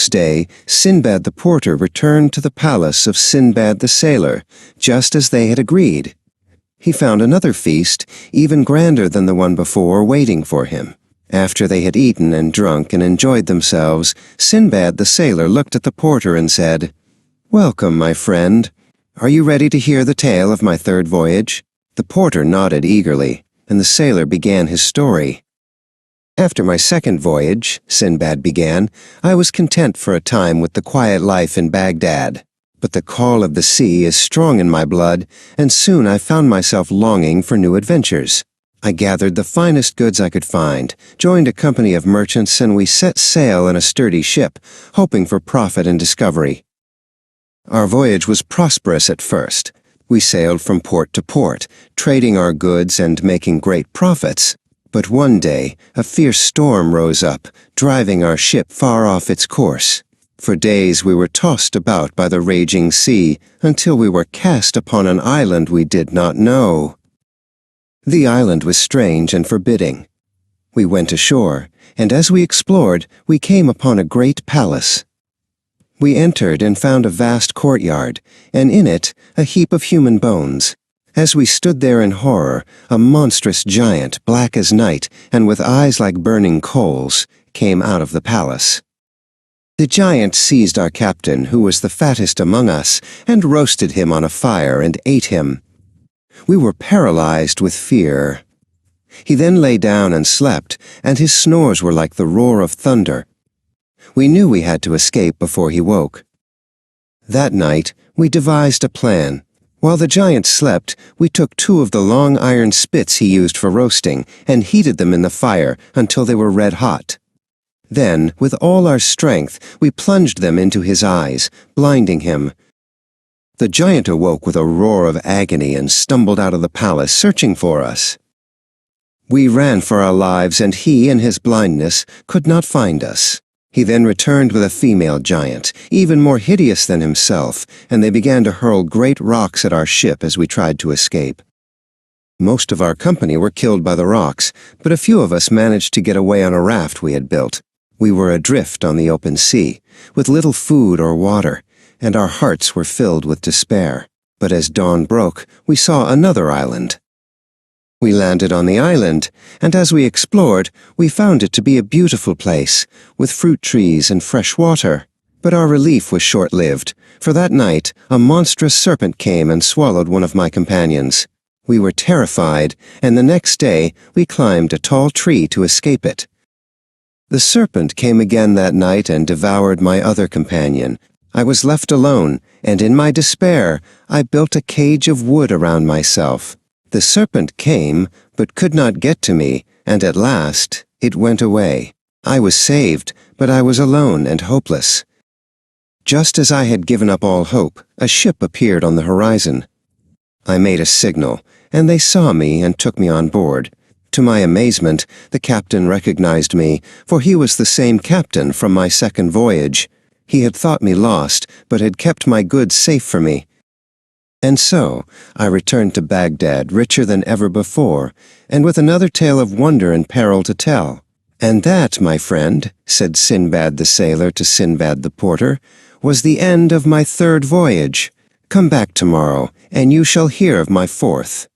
Next day, Sindbad the porter returned to the palace of Sindbad the Sailor, just as they had agreed. He found another feast, even grander than the one before, waiting for him. After they had eaten and drunk and enjoyed themselves, Sindbad the Sailor looked at the porter and said, "Welcome, my friend. Are you ready to hear the tale of my third voyage?" The porter nodded eagerly, and the sailor began his story. "After my second voyage," Sindbad began, "I was content for a time with the quiet life in Baghdad. But the call of the sea is strong in my blood, and soon I found myself longing for new adventures. I gathered the finest goods I could find, joined a company of merchants, and we set sail in a sturdy ship, hoping for profit and discovery. Our voyage was prosperous at first. We sailed from port to port, trading our goods and making great profits. But one day, a fierce storm rose up, driving our ship far off its course. For days we were tossed about by the raging sea, until we were cast upon an island we did not know. The island was strange and forbidding. We went ashore, and as we explored, we came upon a great palace. We entered and found a vast courtyard, and in it a heap of human bones. As we stood there in horror, a monstrous giant, black as night, and with eyes like burning coals, came out of the palace. The giant seized our captain, who was the fattest among us, and roasted him on a fire and ate him. We were paralyzed with fear. He then lay down and slept, and his snores were like the roar of thunder. We knew we had to escape before he woke. That night, we devised a plan. While the giant slept, we took 2 of the long iron spits he used for roasting and heated them in the fire until they were red hot. Then, with all our strength, we plunged them into his eyes, blinding him. The giant awoke with a roar of agony and stumbled out of the palace, searching for us. We ran for our lives, and he, in his blindness, could not find us. He then returned with a female giant, even more hideous than himself, and they began to hurl great rocks at our ship as we tried to escape. Most of our company were killed by the rocks, but a few of us managed to get away on a raft we had built. We were adrift on the open sea, with little food or water, and our hearts were filled with despair. But as dawn broke, we saw another island. We landed on the island, and as we explored, we found it to be a beautiful place, with fruit trees and fresh water. But our relief was short-lived, for that night a monstrous serpent came and swallowed one of my companions. We were terrified, and the next day we climbed a tall tree to escape it. The serpent came again that night and devoured my other companion. I was left alone, and in my despair, I built a cage of wood around myself. The serpent came, but could not get to me, and at last it went away. I was saved, but I was alone and hopeless. Just as I had given up all hope, a ship appeared on the horizon. I made a signal, and they saw me and took me on board. To my amazement, the captain recognized me, for he was the same captain from my second voyage. He had thought me lost, but had kept my goods safe for me. And so, I returned to Baghdad richer than ever before, and with another tale of wonder and peril to tell. "And that, my friend," said Sindbad the Sailor to Sindbad the Porter, "was the end of my third voyage. Come back tomorrow, and you shall hear of my fourth."